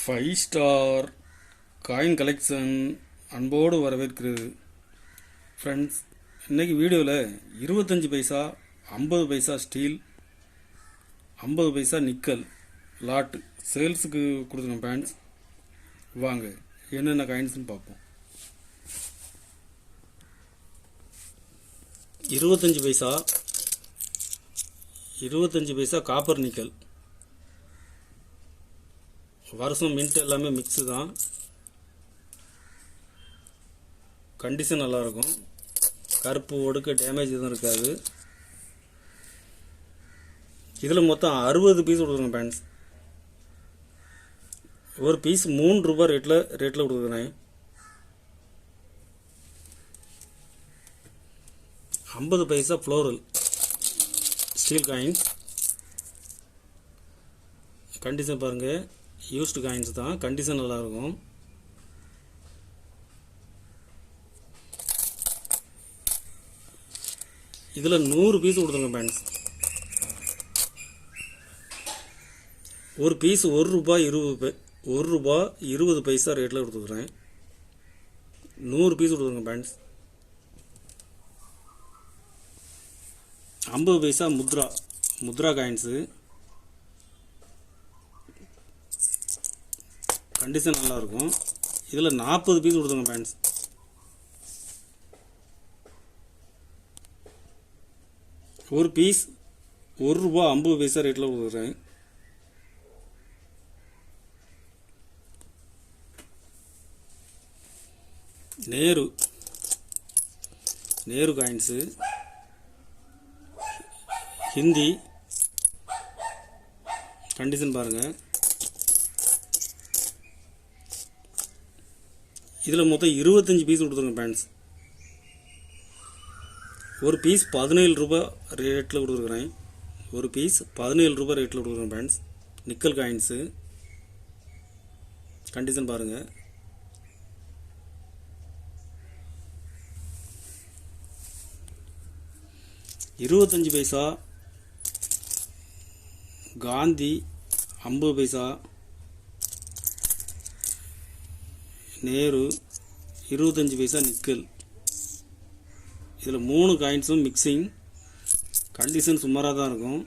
Five star coin collection அன்போடு வரவேற்கிறது. Friends, இன்றைக்கி வீடியோவில் 25 பைசா, 50 பைசா ஸ்டீல், 50 பைசா நிக்கல் லாட்டு சேல்ஸுக்கு கொடுத்துருங்க ஃப்ரெண்ட்ஸ். வாங்க என்னென்ன காயின்ஸ்னு பார்ப்போம். 25 பைசா, 25 பைசா காப்பர் நிக்கல். வருஷம் மின்ட் எல்லாமே மிக்ஸு தான். கண்டிஷன் நல்லாயிருக்கும். கருப்பு ஒடுக்க டேமேஜ் எதுவும் இருக்காது. இதில் மொத்தம் 60 பீஸ் கொடுக்குறேங்க ஃப்ரெண்ட்ஸ். ஒரு பீஸ் 3 ரூபாய் ரேட்டில் கொடுக்குறேன். 50 பைசா ஃப்ளோரல் ஸ்டீல் காயின்ஸ். கண்டிஷன் பாருங்கள், யூஸ்டு காயின்ஸ் தான். கண்டிஷன் நல்லாயிருக்கும். இதில் 100 பீஸ் கொடுத்துருங்க ஃப்ரெண்ட்ஸ். ஒரு பீஸ் 1 ரூபாய் 20 பைசா ரேட்டில் கொடுத்துருக்குறேன். 100 பீஸ் கொடுத்துருங்க ஃப்ரெண்ட்ஸ். 50 பைசா முத்ரா காயின்ஸு. கண்டிஷன் நல்லாயிருக்கும். இதில் 40 பீஸ் கொடுத்துருங்க ஃப்ரெண்ட்ஸ். ஒரு பீஸ் 1 ரூபாய் 50 பைசா ரேட்டில் கொடுக்குறேன். நேரு காயின்ஸு ஹிந்தி. கண்டிஷன் பாருங்கள். இதில் மொத்தம் 25 பீஸ் கொடுத்துருங்க ஃப்ரெண்ட்ஸ். ஒரு பீஸ் 17 ரூபாய் ரேட்டில் கொடுத்துருக்குறேன். ஒரு பீஸ் 17 ரூபாய் ரேட்டில் கொடுக்குறேன் ஃப்ரெண்ட்ஸ். Nickel coins. கண்டிஷன் பாருங்கள். இருபத்தஞ்சு பைசா காந்தி, 50 பைசா நேரு, 25 பைசா நிக்கல். இதில் 3 காயின்ஸும் மிக்சிங். கண்டிஷன் சுமாராக தான் இருக்கும்.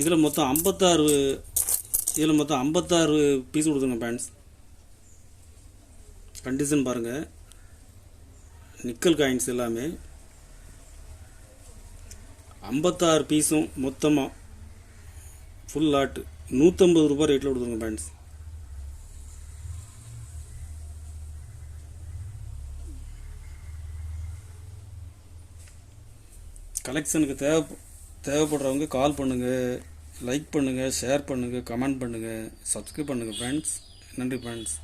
இதில் மொத்தம் 56 பீஸ் கொடுத்துருங்க ஃப்ரெண்ட்ஸ். கண்டிஷன் பாருங்கள். நிக்கல் காயின்ஸ் எல்லாமே 56 பீஸும் மொத்தமாக ஃபுல் லாட்டு 150 ரூபாய் ரேட்டில் கொடுத்துருங்க ஃப்ரெண்ட்ஸ். கலெக்ஷனுக்கு தேவைப்படுறவங்க கால் பண்ணுங்கள், லைக் பண்ணுங்கள், ஷேர் பண்ணுங்கள், கமெண்ட் பண்ணுங்கள், சப்ஸ்கிரைப் பண்ணுங்கள் ஃப்ரெண்ட்ஸ். நன்றி ஃப்ரெண்ட்ஸ்.